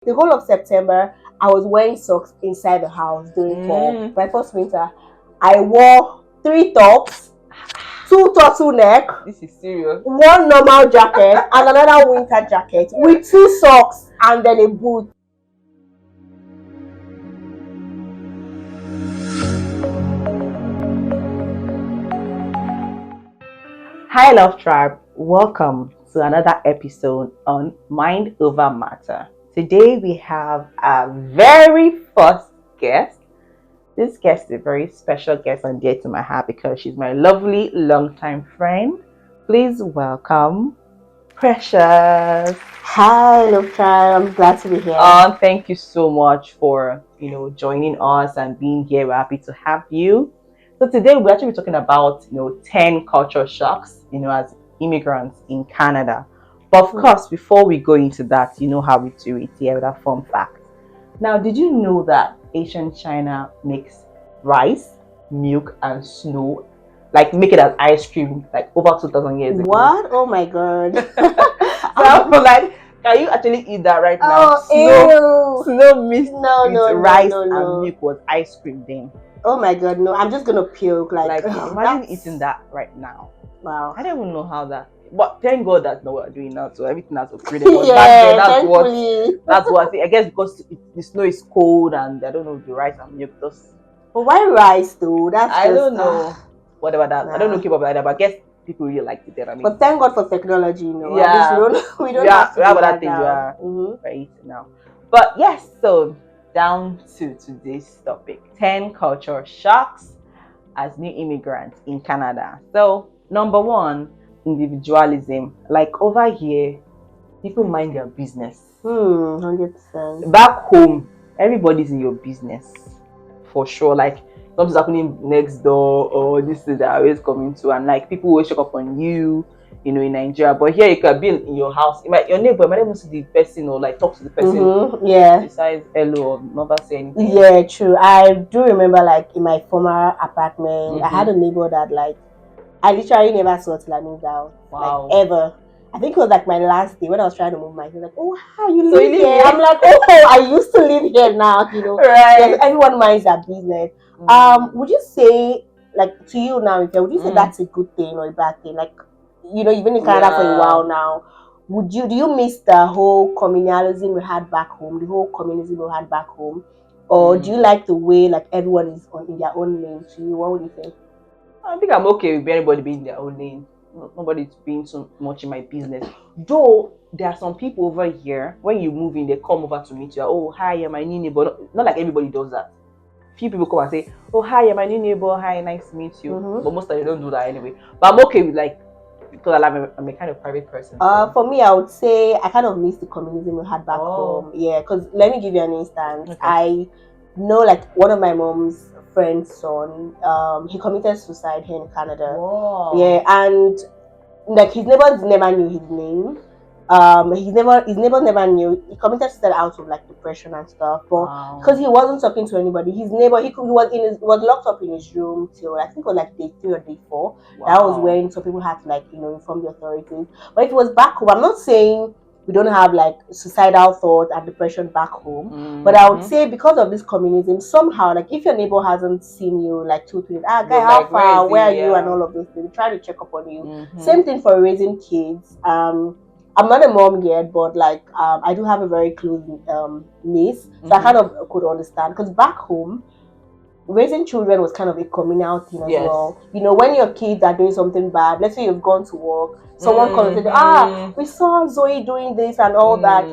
The whole of September, I was wearing socks inside the house during fall. My first winter, I wore 3 tops, 2 turtleneck. This is serious. 1 normal jacket and another winter jacket with 2 socks and then a boot. Hi, Love Tribe. Welcome to another episode on Mind Over Matter. Today we have a very first guest. This guest is a very special guest and dear to my heart because she's my lovely longtime friend. Please welcome Precious. Hi, Love Tribe. I'm glad to be here. Thank you so much for joining us and being here. We're happy to have you. So today we're actually talking about 10 culture shocks as immigrants in Canada. But of course, before we go into that, you know how we do it here with a fun fact. Now, did you know that ancient China makes rice, milk, and snow, like make it as ice cream, like over 2,000 years ago? What? Oh my god. So I was like, can you actually eat that right now? Oh, Snow mixed with rice no. and milk was ice cream then. Oh my god, no. I'm just gonna puke. Like imagine eating that right now. Wow. I don't even know how that. But thank God that's not what we're doing now. So everything has upgraded. But Yeah, back then, thankfully. that's what I guess because the snow is cold and I don't know the rice and milk. But why rice though? I don't know. Whatever that. Nah. I don't know keep up like that. But I guess people really liked it there. But thank God for technology, Yeah. We don't have to have do other that things now. we're eating now. But yes, so down to today's topic: 10 culture shocks as new immigrants in Canada. So number 1, individualism. Like over here, people mind their business. 100%. Back home, everybody's in your business for sure. Like something's happening next door, or this is that always coming to, and like people will check up on you, in Nigeria. But here you can be in your house. Your neighbor might even see the person or like talk to the person. Yeah. Besides hello or never say anything. Yeah, true. I do remember like in my former apartment, I had a neighbor that like I literally never saw till I moved out. Wow. Like ever. I think it was like my last day when I was trying to move my house. Like, oh hi, you So live here. I'm like, oh, I used to live here now, Right. Yes, everyone minds their business. Would you say, like to you now, would you say that's a good thing or a bad thing? Like, you've been in Canada for a while now. Do you miss the whole communalism we had back home, the whole communism we had back home? Or do you like the way like everyone is in their own lane to you? What would you think? I think I'm okay with everybody being in their own lane. Nobody's being so much in my business. Though there are some people over here, when you move in, they come over to meet you. Oh, hi, you're my new neighbor. Not like everybody does that. Few people come and say, oh, hi, you're my new neighbor. Hi, nice to meet you. But most of them don't do that anyway. But I'm okay with because I'm a kind of private person. So. For me, I would say I kind of miss the communism we had back home. Yeah, because let me give you an instance. Okay. I know like one of my mom's friend's son, he committed suicide here in Canada. Whoa. Yeah, and like his neighbors never knew his name. His neighbors never knew. He committed suicide out of like depression and stuff. But because he wasn't talking to anybody, his neighbor he was locked up in his room till I think it was like day 3 or day 4. Wow. That was when some people had to like inform the authorities. But if it was back home, I'm not saying we don't have like suicidal thoughts and depression back home, but I would say because of this communism, somehow like if your neighbor hasn't seen you like 2 3 days, guy, how far, where are you, and all of those things, try to check up on you. Same thing for raising kids. I'm not a mom yet, but like I do have a very close niece, so I kind of could understand because back home, raising children was kind of a communal thing as well. When your kids are doing something bad, let's say you've gone to work, someone comes and says, we saw Zoe doing this and all that,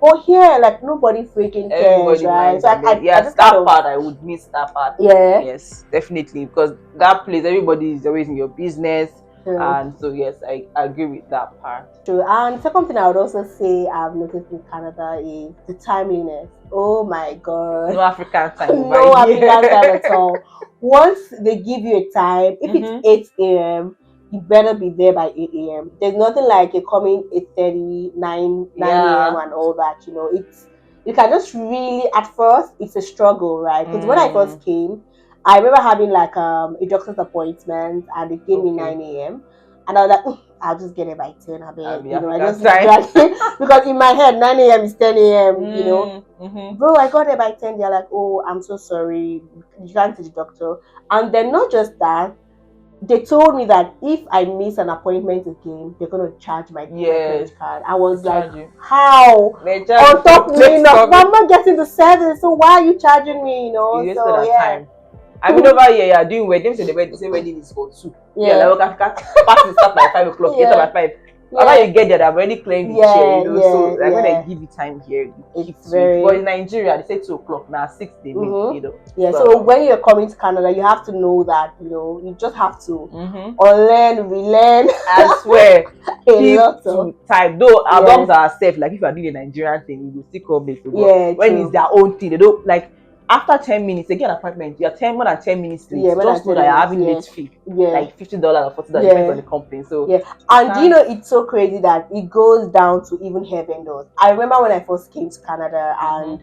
But here, like nobody freaking cares, right? So that part I would miss that part. Yeah. Yes, definitely, because that place, everybody is always in your business. And so yes, I agree with that part. True. And second thing I would also say I've noticed in Canada is the timeliness. Oh my god. No African time. No African time at all. Once they give you a time, if it's 8 a.m., you better be there by 8 a.m. There's nothing like you coming 8:30, 9 a.m. and all that. You can just really at first it's a struggle, right? Because when I first came, I remember having like a doctor's appointment and they gave me 9 a.m. and I was like, I'll just get it by 10. I mean, Yeah, I just right. because in my head 9 a.m. is 10 a.m. Mm-hmm. Bro, I got it by 10. They're like, oh, I'm so sorry, you can't see the doctor. And then not just that, they told me that if I miss an appointment again, they're gonna charge my credit card. I was like, how? On top of me, I'm not getting the service, so why are you charging me? So yeah. Time. I mean, over here, you're doing wedding. They say wedding is for 2. Yeah. Like, party start by 5 o'clock. Get up by 5. After you get there, they've already claimed the chair. So like when they give you time here, it's very. But in Nigeria, they say 2 o'clock. Now 6 they make. Yeah. So when you're coming to Canada, you have to know that you just have to unlearn, relearn. I swear. A lot of time. Though amongst ourselves, like if you are doing a Nigerian thing, we will still come back. When it's their own thing, they don't like. After 10 minutes, they get an appointment. You're more than 10 minutes late. Just know that you're having late fee. Like $50 or $40, depends on the company. So and it's so crazy that it goes down to even hair vendors. I remember when I first came to Canada and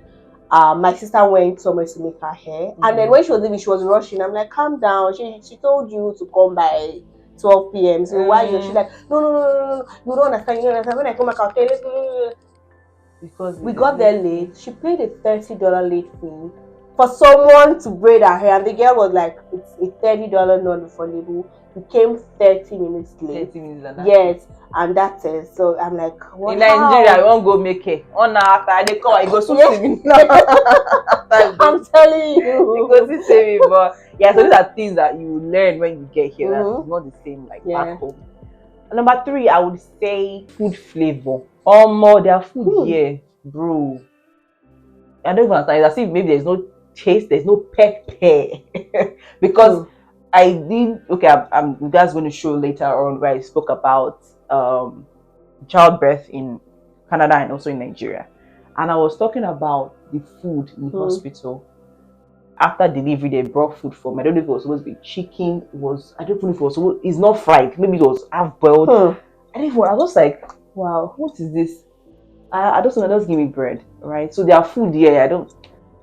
my sister went somewhere to make her hair. And then when she was leaving, she was rushing. I'm like, calm down. She told you to come by 12 p.m. So why you? She's like, no. You don't understand. When I come back, I'll tell you. Because we got there late. She paid a $30 late fee for someone to braid her hair, and the girl was like, it's a $30 non-refundable. We came 30 minutes late. 30 minutes. Yes, and that's it. So I'm like, what? In Nigeria, I won't go make it. On after they come, I go so me. I'm telling you. Because it's me, but so these are things that you learn when you get here. That's not the same like back home. And number 3, I would say food flavor. More their food here, bro. I don't even understand. It's as if maybe there's no taste, there's no pepper. Because I did I'm just going to show later on where I spoke about childbirth in Canada and also in Nigeria, and I was talking about the food in the hospital. After delivery, they brought food for me. I don't know if it was supposed to be chicken. I don't know if it was it's not fried, maybe it was half boiled. I was just like, wow, what is this? I just want to give me bread, right? So their food here,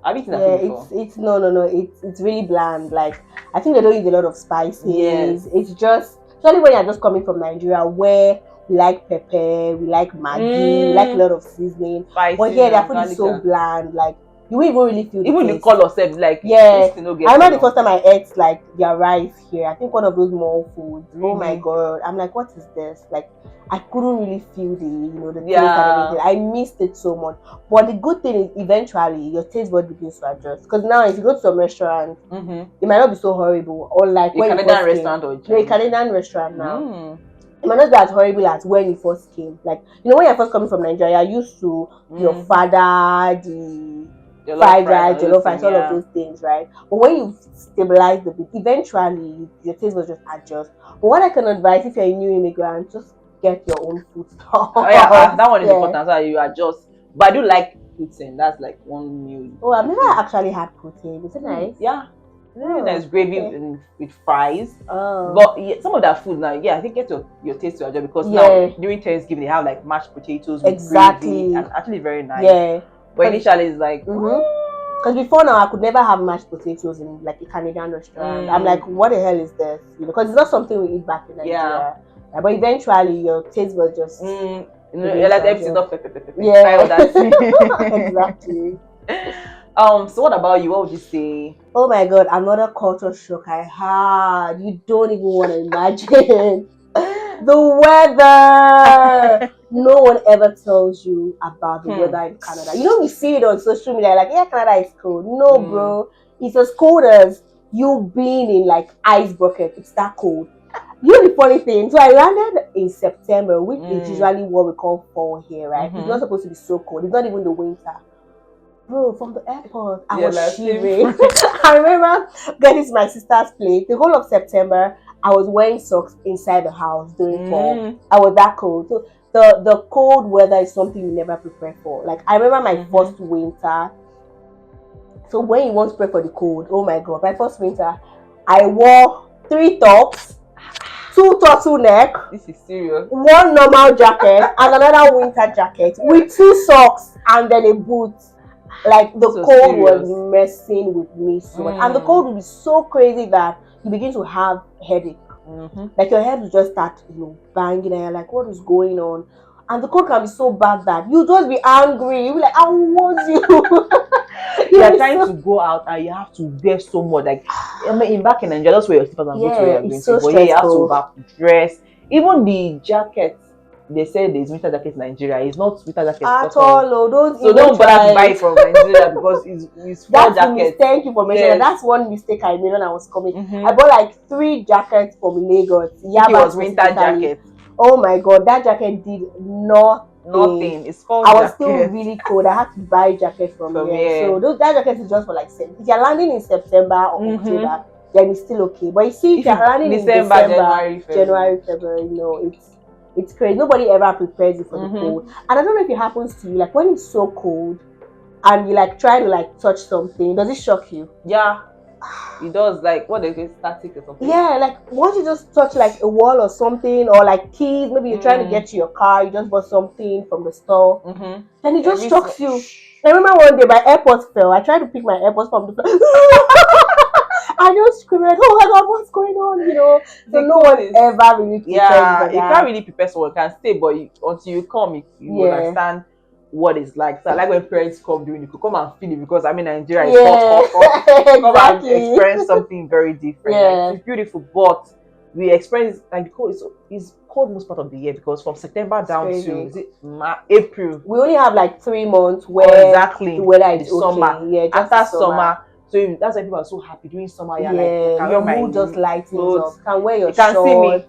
I've eaten that food before. It's really bland. Like, I think they don't use a lot of spices. Yes. It's just, especially when you're just coming from Nigeria, where we like pepper, we like Maggi, we like a lot of seasoning. Spices, but their food is so bland. Like, you won't even really feel even the color self, like I remember the first time I ate like their rice here. I think one of those mall foods. Oh my god! I'm like, what is this? Like, I couldn't really feel the taste and everything. I missed it so much. But the good thing is, eventually your taste bud begins to adjust. Because now, if you go to a restaurant, it might not be so horrible. Or like a Canadian restaurant or a Canadian restaurant now. It might not be as horrible as when you first came. Like, when you're first coming from Nigeria, you're used to your father, the fried rice, jollof rice, all of those things, right? But when you stabilize the bit, eventually your taste will just adjust. But what I can advise, if you're a new immigrant, just get your own food stuff. That one is important, so you adjust. But I do like protein. That's like one meal. Oh, I've never actually had protein. Is it nice? Yeah. There's gravy with fries. But some of that food now, I think get your taste to adjust, because now during Thanksgiving they have like mashed potatoes with gravy, and actually very nice. Yeah. But initially it's like because before now I could never have mashed potatoes in like a Canadian restaurant. I'm like, what the hell is this? Because it's not something we eat back in Nigeria. But eventually your taste will just you're like everything's not pepper. Exactly. So what about you? What would you say? Oh my god, another culture shock I had. You don't even want to imagine. The weather. No one ever tells you about the weather in Canada. We see it on social media, like, Canada is cold. No, bro. It's as cold as you being in like ice bucket. It's that cold. The funny thing, so I landed in September, which is usually what we call fall here, right? It's not supposed to be so cold. It's not even the winter. Bro, from the airport, I was shivering. I remember getting to my sister's place. The whole of September, I was wearing socks inside the house during fall. I was that cold. So the cold weather is something you never prepare for. Like, I remember my first winter. So when you want to prepare for the cold, oh my god, my first winter, I wore 3 tops, 2 turtleneck. This is serious. 1 normal jacket and another winter jacket with 2 socks and then a boot. Like, the cold was messing with me so much. And the cold will be so crazy that you begin to have headache. Like your head will just start, banging, and you're like, what is going on? And the cold can be so bad that you just be angry. You'll be like, I want you. You're trying to go out and you have to wear so much. Like, I mean, back in Nigeria, just wear your slippers and go to where you're going so to. But here, you have to stressful. over-dress. Even the jackets, they say there's winter jackets in Nigeria. It's not winter jackets At all. don't bother to buy it from Nigeria because it's fall jackets. Thank you for mentioning that. That's one mistake I made when I was coming. I bought like 3 jackets from Lagos. Yeah, it was winter jacket. Oh my god, that jacket did nothing. It's called I was still really cold. I had to buy a jacket from here. So that jacket is just for like, if you're landing in September or October, then it's still okay. But you see, if you're landing in December, January, February, it's crazy. Nobody ever prepares you for the cold. And I don't know if it happens to you, like when it's so cold and you like try to like touch something, does it shock you? Yeah. It does, like what they say, static or something. Yeah, like once you just touch like a wall or something, or like keys, maybe you're trying to get to your car, you just bought something from the store, then it just shocks you. I remember one day my AirPods fell. I tried to pick my AirPods from the floor. I just screamed like, oh my god, what's going on? So no one ever really prepares you can't really prepare someone can stay, but until you come, you understand what it's like. So I like when parents come during the come and feel it, because I'm in Nigeria, it's hot. Come and experience something very different. Like, it's beautiful, but we experience like the cold is cold most part of the year, because from September down to April we only have like 3 months where the weather is summer. Yeah, after summer. So that's why people are so happy during summer. Your mood just lightens up. Can wear your shorts. See me.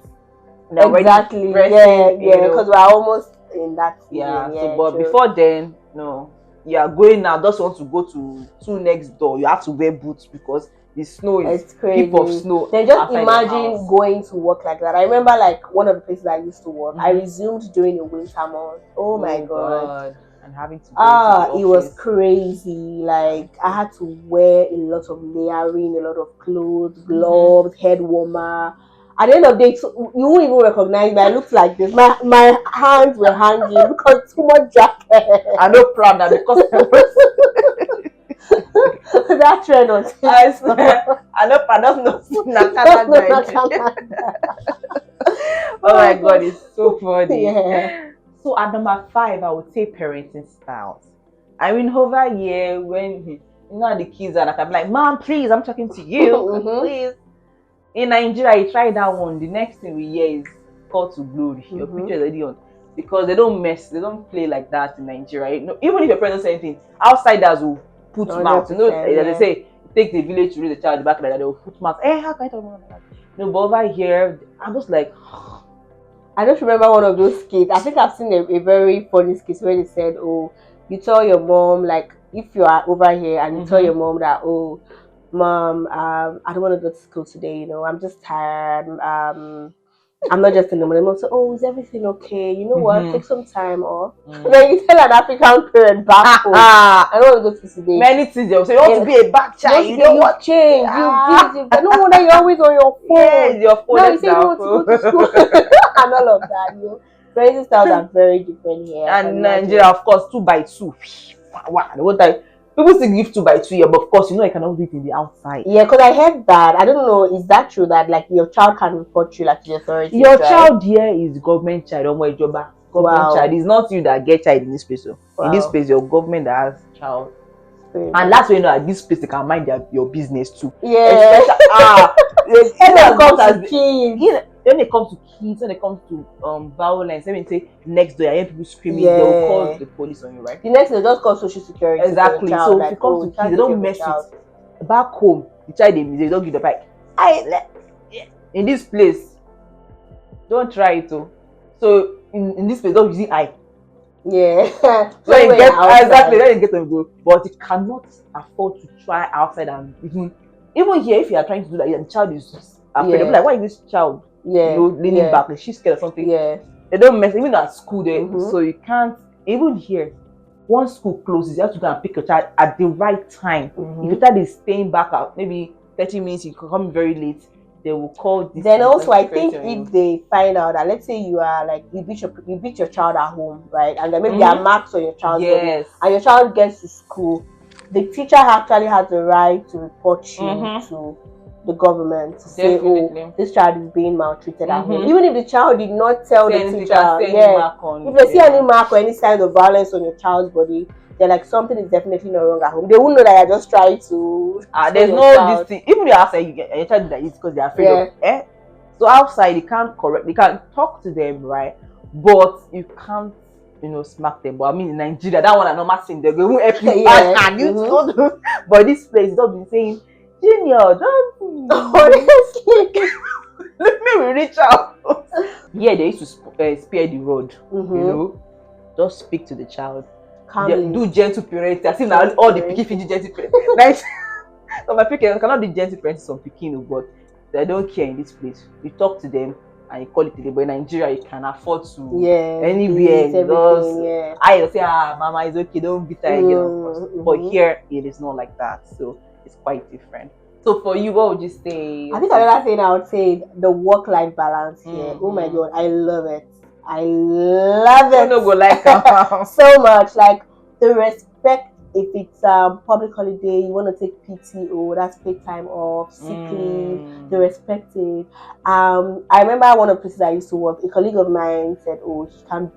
Exactly. Because we're almost in that season. But before then, no, you are going now. Just want to go to next door. You have to wear boots because the snow is heap of snow. Then just imagine going to work like that. I remember like one of the places I used to work. I resumed during the winter month. Oh my god. And having to go it was crazy. Like I had to wear a lot of layering, a lot of clothes, gloves, head warmer. At the end of the day, you won't even recognize me. I looked like this. My hands were hanging because too much jacket. I know proud that because that trend was. I swear. I know proud. That's not Oh my god, it's so funny. Yeah. So at number 5, I would say parenting styles. I mean, over here when the kids are like, I'm like, Mom, please, I'm talking to you, please. In Nigeria, you try that one. The next thing we hear is call to glory. Your picture is already on, because they don't play like that in Nigeria. Even if your parents say anything, outsiders will put mouth. They say it takes a village to raise a child. Back like that, they will put mouth. Hey, how can I talk about that? But over here, I'm just like. I just remember one of those skits. I think I've seen a very funny skit where they said, oh, you tell your mom, like, if you are over here and you tell your mom that, oh, Mom, I don't want to go to school today, I'm just tired. I'm not just in the mood. Mom said, oh, is everything okay? You know what? Take some time off. Then you tell an African parent back home, I don't want to go to today. Many things they will say, you want to be a bad child. You know what? Change. You no wonder you're always on your phone. Yes, your phone. Now you say you want to go to school. And all of that, Parenting styles are very different here. And Nigeria, of course, 2x2. Wow, the whole time. People still give 2x2, but of course, I cannot do it in the outside. Yeah, because I heard that. I don't know, is that true that like your child can report you like to the authorities? Your child here is government child, government child. It's not you that get child in this place. In this place, your government that has child. And that's when at this place they can mind your business too. Yeah. When it comes to kids, when it comes to violence, let me say next door, I hear people screaming, they will call the police on you, right? The next day, just call social security. Exactly. So if it comes to kids, they don't mess it. Back home, the child they don't give the bike. In this place, don't try it too. So in this place, don't use eye. Yeah. When you get to go, but you cannot afford to try outside, and even here, if you are trying to do that, the child is afraid. They'll be like, why is this child leaning back? Like she's scared or something. Yeah. They don't mess even at school there, so you can't. Even here, once school closes, you have to go and pick your child at the right time. If your child is staying back out, maybe 30 minutes, you can come very late. They will call this. Then also, I think if they find out that, let's say you are like you beat your child at home, right, and then maybe there are marks on your child's body, and your child gets to school, the teacher actually has the right to report you to the government to say, Definitely. oh, this child is being maltreated at home. Even if the child did not tell the teacher, if they see any mark or any sign of violence on your child's body, they're like, something is definitely not wrong at home. They won't know that you're just trying to. There's no this thing. Even outside, you get your child that is because they're afraid of. So outside, you can't correct. You can talk to them, right? But you can't, smack them. But I mean, in Nigeria, that one I'm not saying they won't help you. But this place, don't be saying, Junior, don't. Honestly, let me reach out. Yeah, they used to spare the road. Just speak to the child. Do gentle parenting. I see now all the picky do gentle parenting. So my parents cannot do gentle parenting on Pekino, but they don't care in this place. You talk to them and you call it today. But in Nigeria, you can afford to anywhere. I say, mama, it's okay, don't beat her again. But here, it is not like that. So it's quite different. So for you, what would you say? I think another thing I would say, the work-life balance here. Oh my God, I love it. I love it. Go like so much. Like the respect. If it's public holiday, you want to take PTO, that's paid time off, sick leave, they respect it. I remember one of the places I used to work, a colleague of mine said, oh, he can't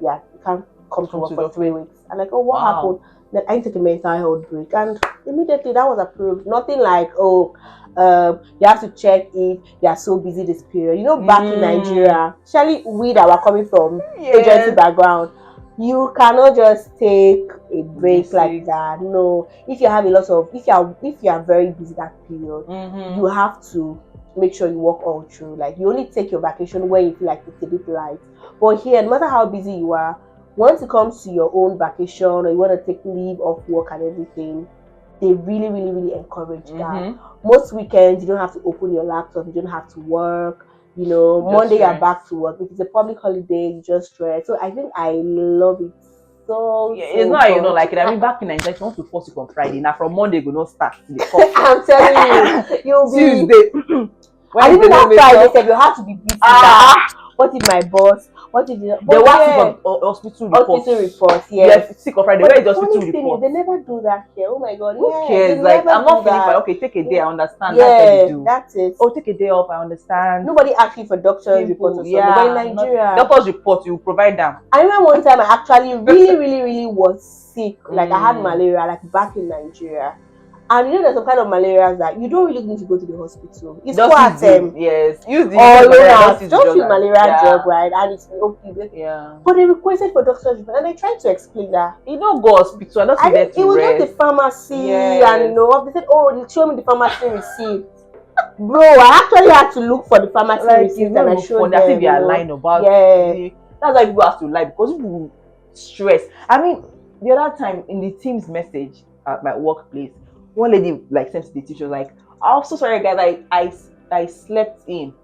come to work for 3 weeks. I'm like, oh, what happened? Then I take a mental health break, and immediately that was approved. Nothing like, oh, you have to check if you are so busy this period. Back in Nigeria, especially we that were coming from agency background, you cannot just take a break like that. No, if you have a lot of, if you are very busy that period, you have to make sure you work all through. Like you only take your vacation when you feel like it's a bit light. But here, no matter how busy you are, once it comes to your own vacation or you want to take leave of work and everything, they really, really, really encourage that. Most weekends, you don't have to open your laptop, you don't have to work. Monday you're back to work. If it's a public holiday, you just rest. So I think I love it so. It's not like it. I mean, back in Nigeria, if you want to force it on Friday, now from Monday you not start. I'm telling you, you'll be Tuesday. And even that Friday, you have to be busy. What if my boss? What if the one for hospital reports? Hospital reports, yes. Sick on Friday. Where is the hospital report? They never do that here. Oh my God. Who cares? Like I'm not feeling fine. Okay, take a day. I understand. That's it. Oh, take a day off. I understand. Nobody asking for doctor's reports or something. But in Nigeria, doctor's report you provide them. I remember one time I actually really, really, really was sick. Like I had malaria, like back in Nigeria. And there's some kind of malaria that you don't really need to go to the hospital. It's quite yes. Use the just use malaria drug, right? And it's okay. Yeah. But they requested for doctor's report, and I tried to explain that. You don't go hospital. It was just the pharmacy, and they said, "Oh, show me the pharmacy receipt." Bro, I actually had to look for the pharmacy receipt, and I showed them. If you are lying about it. That's why people have to lie, because people stress. I mean, the other time in the team's message at my workplace, one lady sent to the teacher like, "I'm so sorry guys, I slept in."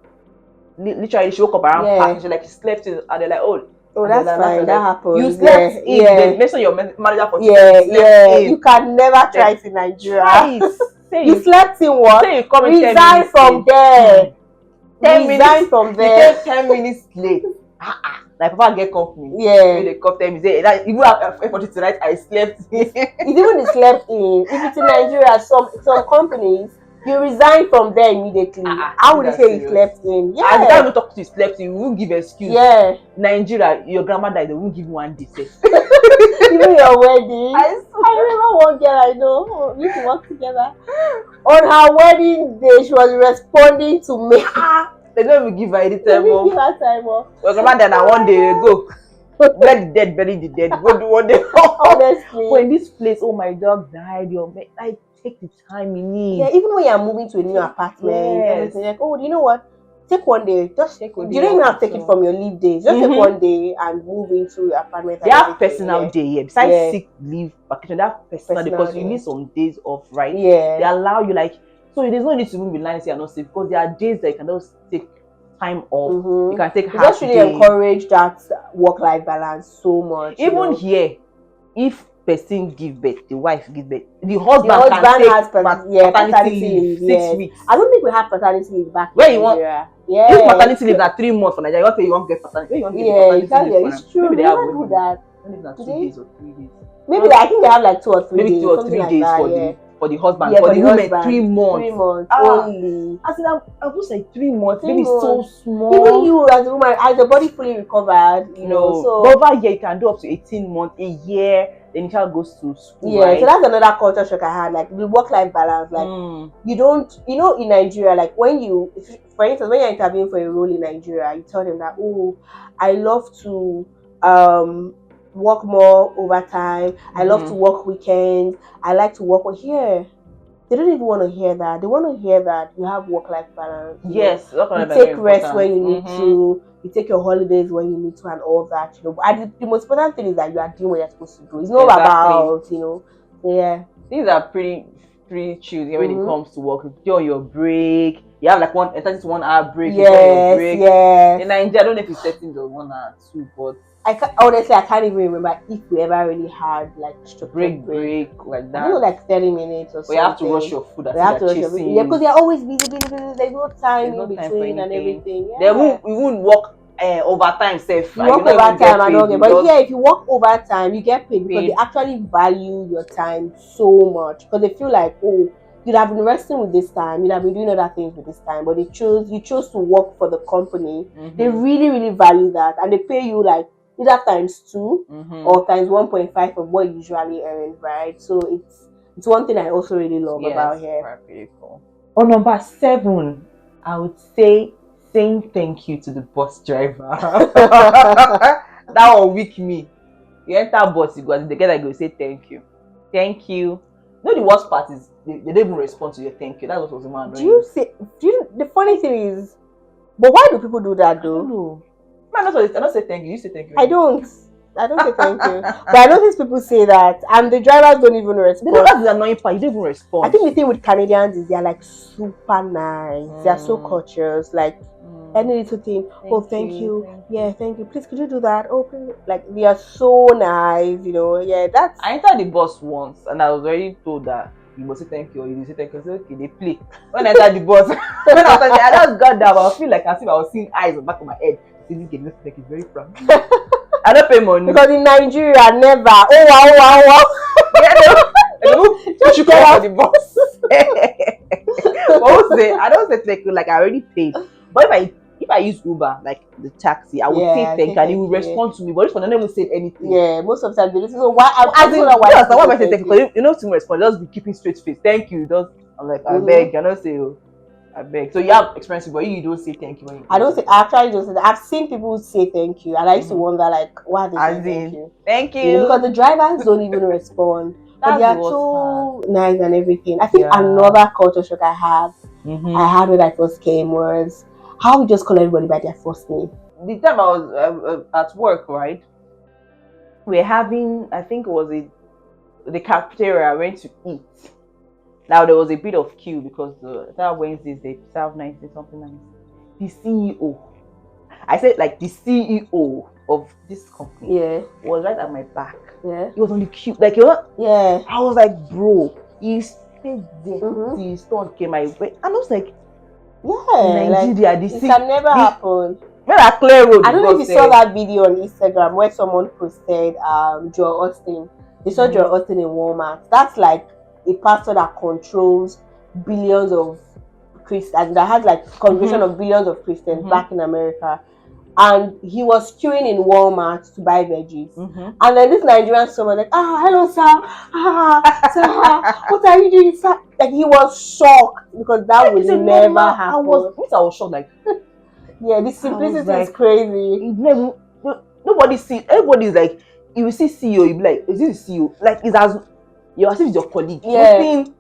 Literally, she woke up around 5 and she slept in, and they're like, "Oh, that's fine. That happens. You slept in. Then mention your manager for You can never try it in Nigeria. You slept in what? Resign from there. 10 minutes from there. You take 10 minutes late. Like Papa get company. They come tell me say that you have effort to write I slept in. It's even the slept in. If it's in Nigeria, some companies you resign from there immediately. How would you say you slept in? And the guy who talk to you slept in, you won't give excuse. Nigeria, your grandma died, they won't give 1 day. Even your wedding. I remember one girl I know, we used to work together. On her wedding day, she was responding to me. They don't even give her any time off. Give her time off. Your grandma died, and one day go. Let the dead bury the dead. Go do one day. Honestly. When this place, oh my dog died, I take the time you need. Yeah, even when you're moving to a new apartment, like, oh, you know what? Take 1 day. Just take 1 day. You don't even have to take it from your leave days. Just take 1 day and move into your apartment. They have personal day here. Besides sick leave vacation, they have personal day because you need some days off, right? They allow you so there's no need to even be lying say you're not sick, because there are days that you can just take time off. You can take half just really encourage that work-life balance so much. Even here, if person give birth, the wife give birth, the husband has paternity leave 6 weeks. I don't think we have paternity leave back where in Nigeria. If maternity leave are 3 months for Nigeria, you want to get paternity. Where you want to get paternity leave? It's true. Maybe they do that. Maybe 2 days or 3 days. Maybe I think they have 2 or 3 days. Maybe 2 or 3 days for them. for the husband, Yeah, for the woman, husband, 3 months. 3 months only. I said, I was like 3 months, Three maybe so months. small. Even you as a woman, as your body fully recovered, you know. So but over here you can do up to 18 months, a year. Then the child goes to school. Yeah, right? so that's another culture shock I had. Like the work-life balance. Like you don't, you know, in Nigeria, like when you, for instance, when you're interviewing for a role in Nigeria, you tell them that, oh, I love to work more overtime. I love to work weekends. I like to work here. They don't even want to hear that. They want to hear that you have work-life balance. Yes, you take rest when you need to. You take your holidays when you need to, and all that. And the most important thing is that you are doing what you're supposed to do. It's not about, yeah. These are pretty chill when it comes to work. You're on your break. You have like 1 hour break. Yes, yes. In Nigeria, I don't know if it's setting the 1 hour 2, but honestly, I can't even remember if we ever really had like break like that. I think like 30 minutes or something. But you have to rush your food. You have to rush your food. Yeah, because you're always busy. There's no time in between and everything. Yeah. We won't work overtime safe. You work overtime and all that. But yeah, if you work overtime, you get paid because they actually value your time so much. Because they feel like, oh, you'd have been resting with this time, you'd have been doing other things with this time, but you chose to work for the company. They really, really value that, and they pay you like either times 2 or times 1.5 of what you usually earn, right? So it's one thing I also really love about here. Pretty cool. On number 7, I would say saying thank you to the bus driver. That will weak me. You enter bus, you go and they go say thank you. Thank you. You know the worst part is they don't even respond to your thank you. That's what was the man doing. The funny thing is, but why do people do that though? I don't know. I don't say thank you. You say thank you. I don't say thank you. But I notice people say that, and the drivers don't even respond. That's the annoying part. You don't even respond. I think the thing with Canadians is they're like super nice. They are so courteous. Like any little thing. Thank you. Yeah, thank you. Please, could you do that? Oh, please. Like they are so nice. Yeah, that's. I entered the bus once, and I was already told that you must say thank you or you say thank you. I said, okay, they play. When I entered the bus, I just got down. I feel like as if I was seeing eyes on the back of my head. This game looks like it's very proud. I don't pay money. Because in Nigeria, never. Oh, wow. You should come for the bus. I don't say thank you, like I already paid. But if I use Uber, like the taxi, I would say thank you and he will respond to me. But this one, I never say anything. Yeah, most of the time they listen. So why? Why am I saying thank you? Because you know, to respond, just be keeping straight face. Thank you. I'm like, I beg, I don't say. I beg. So you have experience, but you don't say thank you. I don't say. I actually don't say that. I've seen people say thank you, and I used to wonder like, why they say thank you? Thank you. Because the drivers don't even respond. But they are so nice and everything. I think another culture shock I had when I first came was how we just call everybody by their first name. The time I was at work, right? We're having, I think it was the cafeteria. I went to eat. Now there was a bit of queue because that Wednesdays they serve 90 something like the CEO. I said like the CEO of this company was right at my back. Yeah. He was on the queue. Like I was like, bro, he stayed there till his turn came my way. And I was like, Nigeria, like, it can never happen. When I clear road, I don't know if you saw that video on Instagram where someone posted Joel Austin. They saw Joel Austin in Walmart. That's like a pastor that controls billions of Christians, that has like congregation of billions of Christians back in America, and he was queuing in Walmart to buy veggies, and then this Nigerian someone like, hello sir, sir, what are you doing, sir? Like he was shocked because that would never happen. I was shocked, like the simplicity is crazy. Nobody see. Everybody's like, you will see CEO, you be like, is this the CEO? Like it's as if it's your colleague. Nothing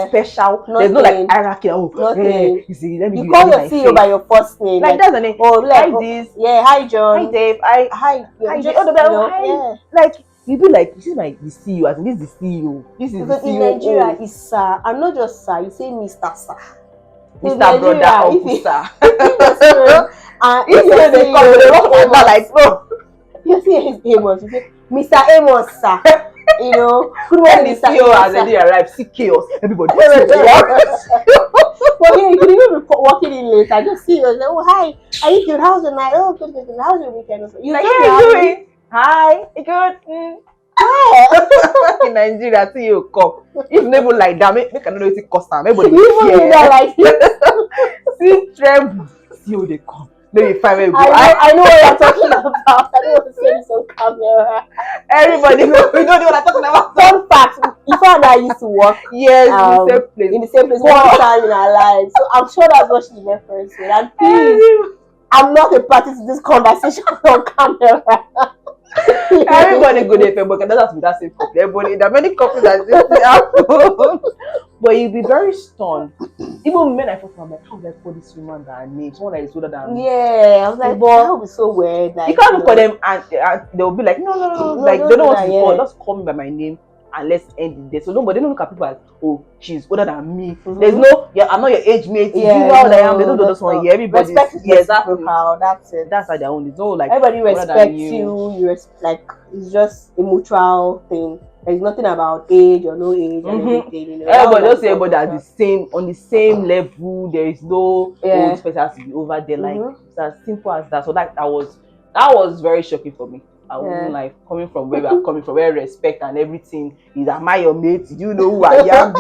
special. Nothing. There's no like hierarchy. Nothing. You call your CEO by your first name. Like that's the name. Hi John. Hi Dave. Hi Dave. Hi. Like you be like, this is the CEO. As in, this is the CEO. This is because the CEO. In Nigeria, it's sir, and not just sir. You say Mr. Sir. Mr. Brother, Uncle Sir. If they come, they walk over like no. You see his Amos. You say Mr. Amos, sir. Good morning, Mr. CEO as they arrive, see chaos. Everybody. Well, you could even be walking in late. I just see you. Like, oh, hi. Are you good? How's the night? Oh, good. How's your weekend? You like, how are you doing? Hi. You good? In Nigeria, see you come. If never like that, make another way to cost them. Everybody You here. Like see tremble. See how they come. Maybe 5 minutes. I know what you're talking about. I don't want to say this on camera. Everybody know what I'm talking about. Fun fact, before I used to work in the same place one time in our lives. So I'm sure that's what she's referencing. And please, I'm not a party to this conversation on camera. Everybody go there, but that has to be that same couple. Everybody, there are many couples that just happen. But you'll be very stunned. Even men, I thought, I'm like, how do I call this woman that name? Someone that is older than me. Yeah, I was like, but that would be so weird. Like, you can't call them and they'll be like, no, like they don't want to be called. Just call me by my name and let's end it there. So nobody don't look at people as, oh, she's older than me. There's no, I'm not your age mate. You know how I am. They don't do this one. Yeah, everybody. Respect is exactly how that's it. That's how they're own. It's no like everybody respects you. You like it's just a mutual thing. There's nothing about age or no age and everything. You know, everybody just say everybody are the same on the same level. There is no this person has to be over there. Like it's as simple as that. So that was very shocking for me. I wouldn't like coming from where we are coming from, where respect and everything is. Am I your mate? Do you know who I am?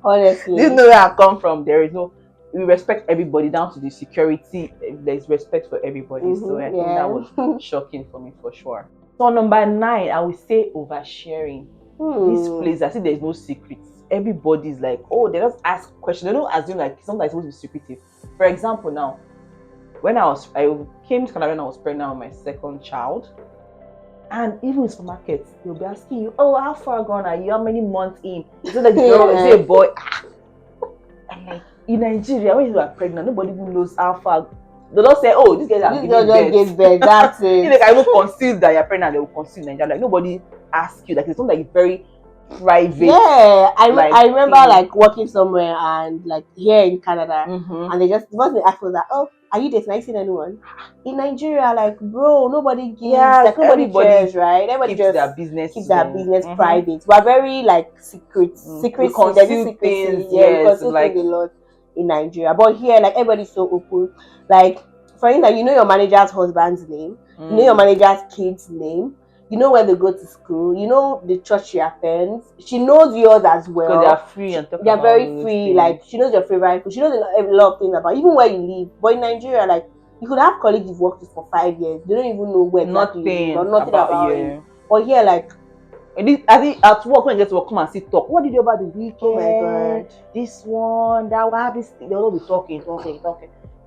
Honestly, do you know where I come from? There is no. We respect everybody down to the security. There's respect for everybody. So I think that was shocking for me for sure. So number 9, I would say oversharing. This place, I see there's no secrets. Everybody's like, oh, they just ask questions. They don't assume like something that's supposed to be secretive. For example, now, when I came to Canada when I was pregnant with my second child, and even in supermarkets, they'll be asking you, oh, how far gone are you? How many months in? Is it a girl? Is it a boy? I'm like, in Nigeria, when you are pregnant, nobody even knows how far. They don't say, oh, these guys are giving birth. That's it. If they can even conceal that you're pregnant, they will conceal Nigeria. Like nobody asks you. Like it's not like it's very private. Yeah, I remember like working somewhere and like here in Canada, and they wasn't asking that. Oh, are you dating? Have you seen anyone in Nigeria? Like, bro, nobody gives. Like nobody cares, right? Everybody keeps their business private. We're very like secrecy. We conceal things. Yeah, we conceal things a lot in Nigeria. But here, like everybody's so open. Like, for instance, you know your manager's husband's name, you know your manager's kid's name, you know where they go to school, you know the church she attends. She knows yours as well. Because they are free and they're very free. Like she knows your favorite food. She knows a lot of things about even where you live. But in Nigeria, like you could have colleagues you've worked with for 5 years. They don't even know where exactly you live or nothing about you. But here, like. I think at work when you get to work, come and sit talk. What did you do about the weekend? Oh my God. This one, that one, this thing. They'll all be talking.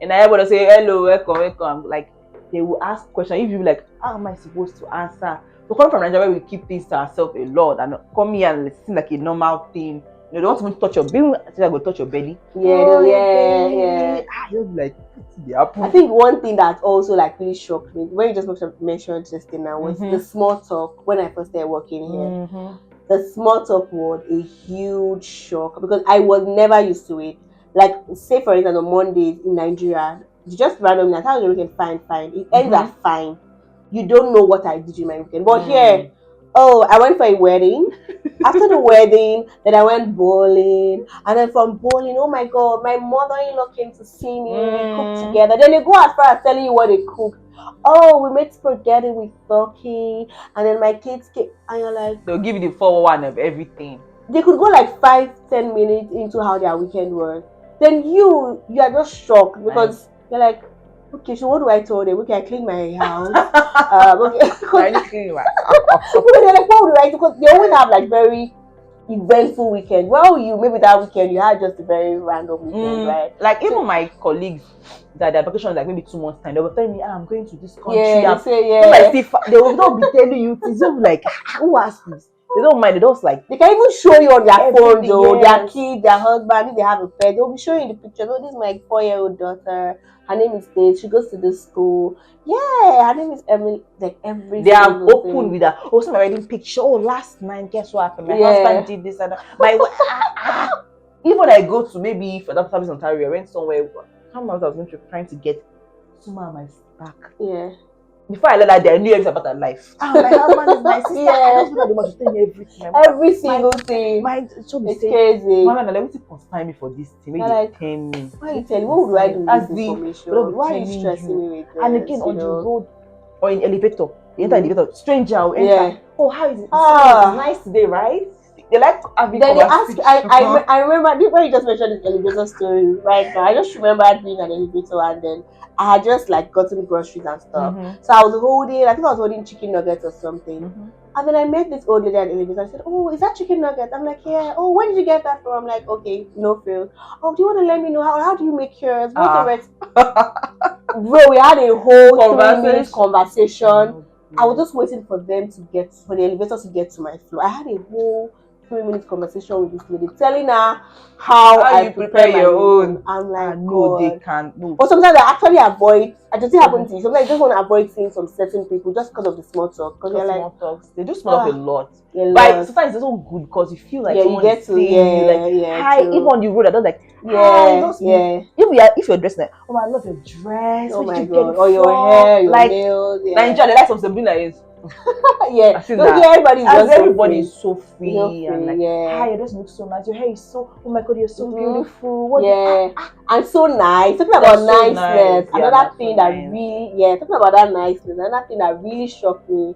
And everybody say, hello, welcome. Like, they will ask questions. If you be like, how am I supposed to answer? So coming from Nigeria, we keep things to ourselves a lot. And come here and it seems like a normal thing. You don't want to touch your belly. I think I go touch your belly. Yeah. You'll be like, I think one thing that also like really shocked me when you just mentioned this thing now was the small talk when I first started working here. The small talk was a huge shock because I was never used to it. Like, say for instance, on Mondays in Nigeria, you just randomly like, how's your weekend? Fine. It ends at fine. You don't know what I did in my weekend. But here, oh, I went for a wedding. After the wedding, then I went bowling. And then from bowling, oh my God, my mother-in-law came to see me. We cooked together. Then they go as far as telling you what they cooked. Oh, we made spaghetti with turkey. And then my kids came. And you're like... They'll give you the 401 of everything. They could go like 5-10 minutes into how their weekend was. Then you are just shocked because you're like, okay, so what do I tell them? Okay, I clean my house. Okay. I clean my house. They're like, what do I do? Because they always have like very eventful weekend. Well, maybe that weekend you had just a very random weekend, right? Like even my colleagues that their vacation is like maybe 2 months time, they will tell me, I'm going to this country. Yeah, they say, they will not be telling you things. They'll be like, who asked this? They don't mind. They just like they can even show you on their phone, though. Their kids, their husband, if they have a pet, they'll be showing you the pictures. Oh, this is my 4-year-old daughter. Her name is Dave. She goes to this school. Yeah, her name is Emily. Like every they are open with that. Also, my wedding picture. Oh, last night, guess what happened? My husband did this and that. Even when I go to maybe for that service in Ontario, I went somewhere. How much I was going to trying to get someone on my back. Yeah. Before I let her there, I knew everything about her life. My husband is my sister. I just know they must tell me everything. Every single thing. It's crazy. Mama, let me conspire me for this thing. Make you tell me. Why you tell me? What would I do with this information? Why are you stressing me with this? And again, on the road or in elevator, You enter the elevator, stranger will enter. Yeah. Oh, how is it? Ah. It's nice today, right? They like having Then they ask. conversation. I remember when you just mentioned this elevator story right now. I just remember being an elevator, and then I had just like gotten groceries and stuff. So I was holding. I think I was holding chicken nuggets or something. And then I met this old lady at the elevator. I said, "Oh, is that chicken nugget?" I'm like, "Yeah." "Oh, where did you get that from?" I'm like, "Okay, no frills." "Oh, do you want to let me know how do you make yours? What's the rest?" Bro, we had a whole 3-minute conversation. I was just waiting for the elevator to get to my floor. I had a whole 3-minute conversation with this lady, telling her how I prepare your own. I'm like, no, they can't. No. But sometimes I actually avoid. I just happen to you. Sometimes I just want to avoid seeing some certain people just because of the small talk. Because they're like, they do small talk a lot. But sometimes it's so good because you feel like you get to you like hi, even on the road. I don't like if you're dressed like, oh, I love your dress. Oh where my did you get god! it Or your from? hair, your like nails. Nigeria, they like something like this. Yeah, everybody's so free and like, hi, your dress looks so nice. Your hair is so, oh my god, you're so beautiful. And so nice. Talking about niceness, another thing that really, talking about that niceness, another thing that really shocked me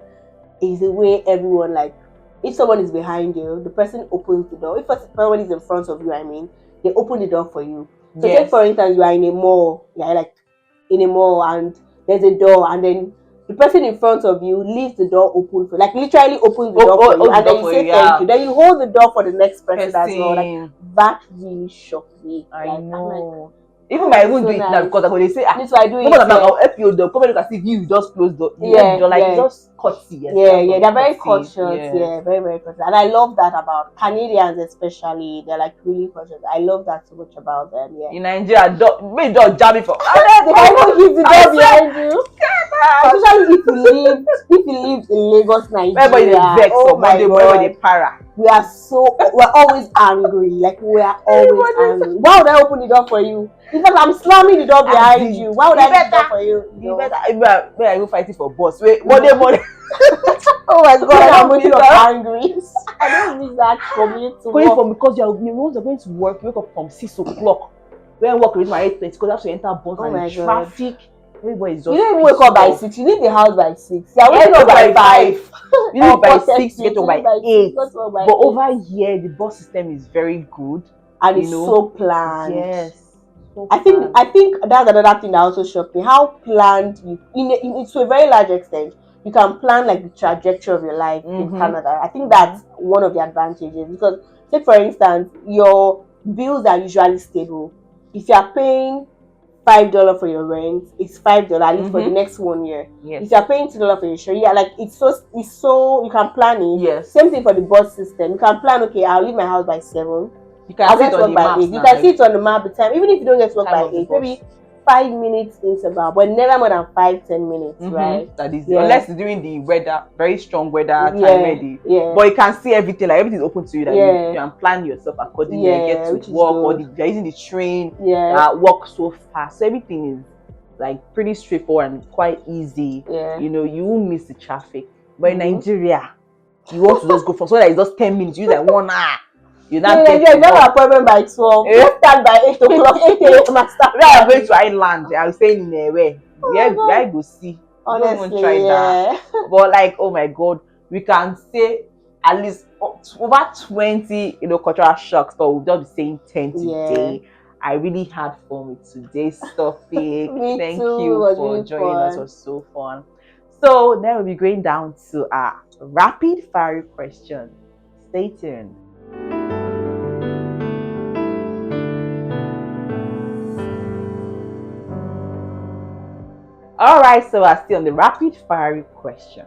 is the way everyone, like, if someone is behind you, the person opens the door. If someone is in front of you, I mean, they open the door for you. So take for instance, you are in a mall, like in a mall, and there's a door, and then the person in front of you leaves the door open for, like, literally opens the door for you, and then you say thank you. Then you hold the door for the next person as well. Like, that really shocked me. I know. Even I won't do it now because when they say, this I do it. I'll help you. The come look and see you just close the just courtesy. They're very cautious. Yeah, very, very cautious. And I love that about Canadians, especially. They're like really cautious. I love that so much about them. Yeah. In Nigeria, don't jam it for. They can't even give the door behind you. Especially if you live in Lagos, Nigeria. Everybody vex or Monday morning they para. We're always angry. Like, we're always angry. Why would I open the door for you? In fact, I'm slamming the door behind you. Why would I open the door for you? You better. When are you fighting for boss? Wait, Monday morning. Oh my god, I'm waking up angry. I don't miss that commute to work. Because you're going to work. You wake up from 6 o'clock. When work with my 8:30, because you have to enter bus and traffic. Everybody is just. You don't even wake up by 6. You leave the house by 6. You're waking up by 5. You leave by 6, get up by 8. But over here, the bus system is very good, and it's so planned. Yes. I think that's another thing that also shocked me. How planned to a very large extent, you can plan like the trajectory of your life in Canada. I think that's one of the advantages, because take for instance, your bills are usually stable. If you are paying $5 for your rent, it's $5 at least for the next 1 year. Yes. If you are paying $2 for your share, like it's so you can plan it. Yes. Same thing for the bus system. You can plan, okay, I'll leave my house by 7. You can see it on the map. You can see it on the map the time, even if you don't get to work by 8, maybe 5 minutes interval, but never more than 5-10 minutes, right? That is unless it's during the weather, very strong weather time ready. But you can see everything, like everything is open to you, that you can plan yourself accordingly. Get to work, or you're using the train. Walk so fast, so everything is like pretty straightforward and quite easy. You know, you won't miss the traffic. But in Nigeria, you want to just go for so that it's just 10 minutes, you use like 1 hour. You have an appointment by 12. You start by 8 o'clock. 8 a.m. I start. Where I'm going to Ireland, I was saying in a way. I go see. Honestly, don't try that. But like, oh my god, we can say at least over 20, cultural shocks, but we'll just be saying 10 today. I really had fun with today's topic. Thank you for joining us. It was so fun. So then we'll be going down to our rapid fire question. Stay tuned. Alright, so we're still on the rapid fire question.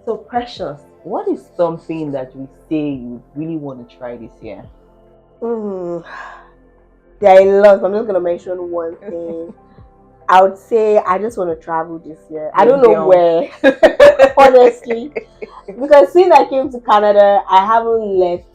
So Precious, what is something that you say you really want to try this year? There are a lot. I'm just gonna mention one thing. I would say I just want to travel this year. I don't know where, honestly, because since I came to Canada, I haven't left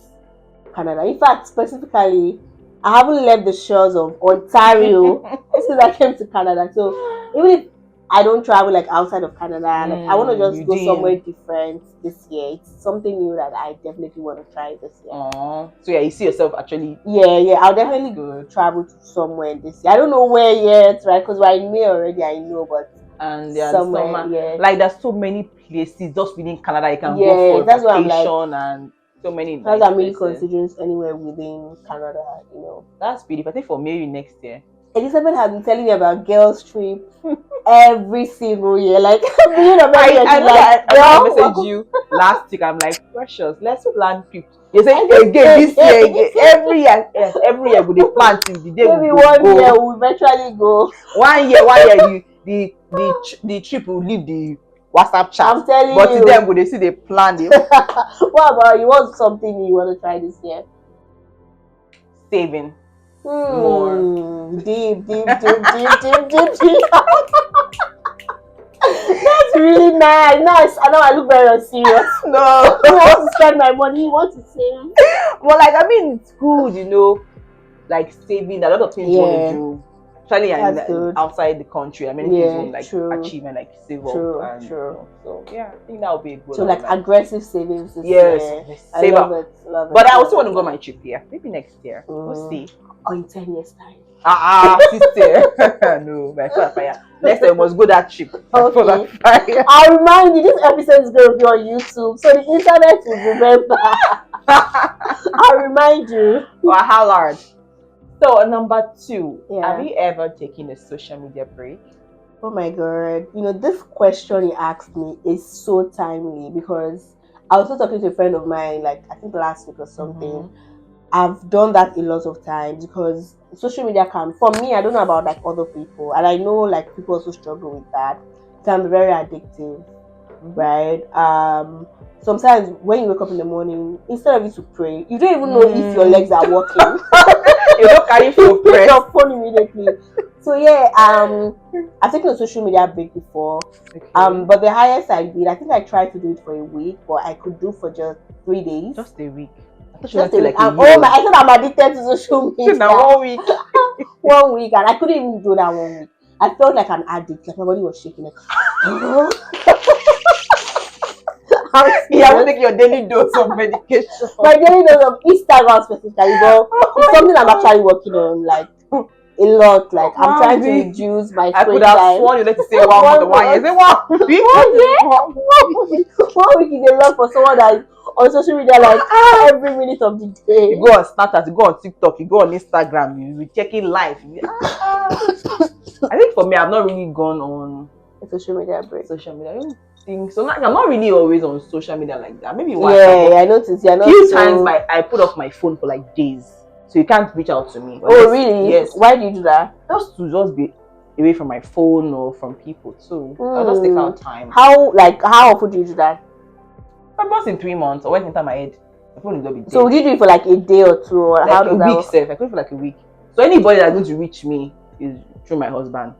Canada. In fact, specifically, I haven't left the shores of Ontario since I came to Canada. So even if I don't travel like outside of Canada, like I want to just go somewhere different this year. It's something new that I definitely want to try this year. So you see yourself actually? Yeah, I'll definitely travel to somewhere this year. I don't know where yet, right? Because I know already, I know, but and there's somewhere. Yeah. like there's so many places just within Canada you can Yeah, go for that's what I'm like. vacation and so many That's nice I'm really places. considering anywhere within Canada. You know. That's beautiful. I think for maybe next year. Elizabeth has been telling me about girls' trip every single year. Like, beginning of every year, I she's know like, that I messaged you last week. I'm like, precious, let's plan trip. You say again this year, again. Every year, yes, every year we dey plan till the day maybe we go. one year we'll eventually go. One year, the trip will leave the WhatsApp chat. I'm telling but you. to them, they see they plan it. What about you? What's something you want to try this year? Saving more. Deep. That's really nice. Nice. I know I look very unserious. No. I want to spend my money. You want to save? Well, like, I mean, it's good, you know, like saving a lot of things you want to do. Especially outside the country. I mean, things you want like achieve and like save up. True. So yeah, I think that would be a good. So like aggressive savings. Yes, I love it. But I also want to go on my trip here. Maybe next year. We'll see. Or in 10 years time. Sister. No, my fire. Next time we must go that trip. Okay. I'll remind you, this episode is going to be on YouTube, so the internet will remember. I'll remind you. Well, how large? So number 2, have you ever taken a social media break? Oh my god, you know, this question you asked me is so timely because I was also talking to a friend of mine, like I think last week or something. I've done that a lot of times because social media can, for me, I don't know about like other people, and I know like people also struggle with that. It can be very addictive, right? Sometimes when you wake up in the morning, instead of you to pray, you don't even know if your legs are working. You don't carry your phone immediately. So yeah, I've taken a social media break before. But the highest I did, I think I tried to do it for a week, but I could do for just 3 days. Just a week. I said I'm addicted to social media. Now 1 week. 1 week, and I couldn't even do that 1 week. I felt like an addict, like my body was shaking. Like, you have to take your daily dose of medication. My daily dose of Instagram specifically, but it's something I'm actually working on, like a lot. Like I'm trying to reduce my I could have sworn you let to say 1 month, 1 year. Say 1 week. 1 week is a lot for someone that is on social media like every minute of the day. You go on Snapchat, you go on TikTok, you go on Instagram, you be checking live. I think for me, I've not really gone on a social media break. I don't think so. Like, I'm not really always on social media like that. Maybe I noticed. Yeah, few times I put off my phone for like days, so you can't reach out to me. Oh really? Yes. Why do you do that? Just to be away from my phone or from people too. I'll just take out time. How often do you do that? Once in 3 months, or when enter my head, my phone is not be dead. So would you do it for like a day or two, or like how does that week? I do it for like a week. So anybody that's going to reach me is through my husband.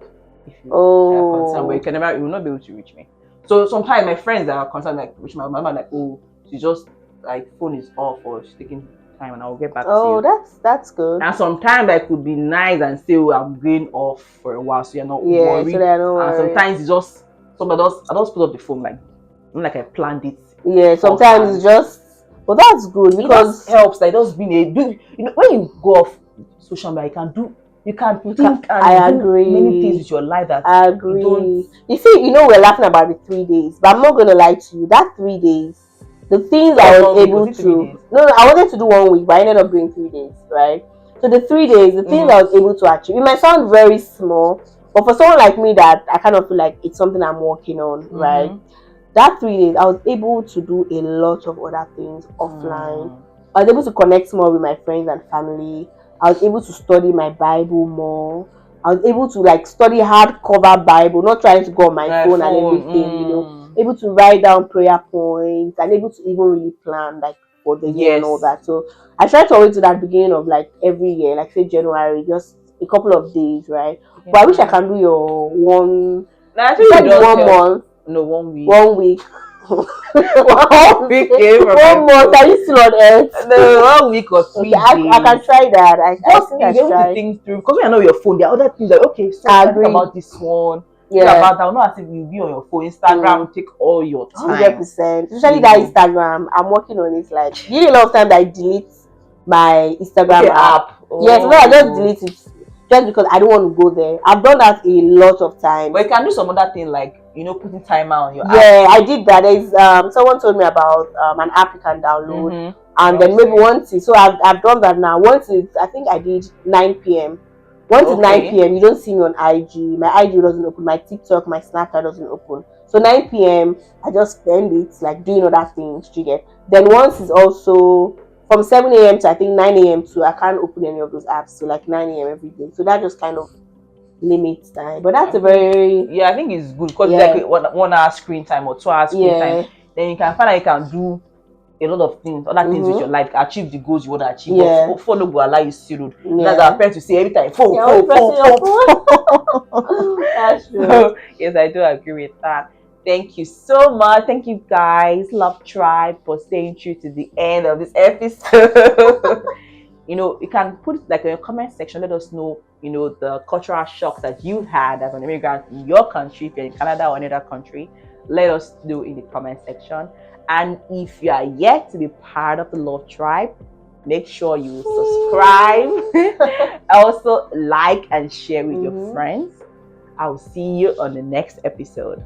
If you are concerned, but you will not be able to reach me. So sometimes my friends that are concerned, like reach my mama, like, oh, she just like phone is off or she's taking time, and I'll get back to you. Oh, that's good. And sometimes I could be nice and say, oh, I'm going off for a while, so you're not worried. So they're not worried. And sometimes it's just I just put up the phone like I planned it. Yeah, sometimes it's just, but that's good because it helps. Like just being when you go off social media, you can think and do many things with your life that I agree. You see, we're laughing about the 3 days, but I'm not gonna lie to you. That 3 days, the things I was able to I wanted to do 1 week, but I ended up doing 3 days, right? So the 3 days, the things I was able to achieve, it might sound very small, but for someone like me that I kind of feel like it's something I'm working on, right? That 3 days, I was able to do a lot of other things offline. I was able to connect more with my friends and family. I was able to study my Bible more. I was able to study hardcover Bible, not trying to go on my phone and everything, able to write down prayer points and able to even really plan for the year and all that. So I try to always do that beginning of every year, say January, just a couple of days, right? Yeah. But I wish I can do your one. Actually, 1 month. No, 1 week. 1 week. 1 week. 1 month. Are you still on Earth? No, 1 week or 3 days. I can try that. I think I try. Think through because when I know your phone, there are other things okay. So I think about this one. Yeah. About that. Not as if you be on your phone. Instagram take all your time. 100%. Especially that Instagram. I'm working on it. You need a lot of time that I delete my Instagram app. Yes, I just delete it. just because I don't want to go there. I've done that a lot of times. But you can do some other thing like, you know, putting timer on your app. Yeah, I did that. There's someone told me about an app you can download, and then maybe once so I've done that now. Once I think I did 9 p.m. Once it's 9 p.m. you don't see me on IG. My IG doesn't open. My TikTok, my Snapchat doesn't open. So 9 p.m. I just spend it like doing other things. You get. Then once it's also from 7 a.m. to I think 9 a.m. to I can't open any of those apps. So like 9 a.m. every day. So that just kind of limits time. But that's a very I think it's good because it's like 1 hour screen time or 2 hours screen time. Then you can find out you can do a lot of things, other things with your life, achieve the goals you want to achieve. But follow will allow you to that's our parents to say every time phone. That's true. So, yes, I do agree with that. Thank you so much. Thank you guys, Love Tribe, for staying true to the end of this episode. You know, you can put like in your comment section, let us know, you know, the cultural shocks that you've had as an immigrant in your country, if you're in Canada or another country. Let us know in the comment section. And if you are yet to be part of the Love Tribe, make sure you subscribe. Also like and share with your friends. I'll see you on the next episode.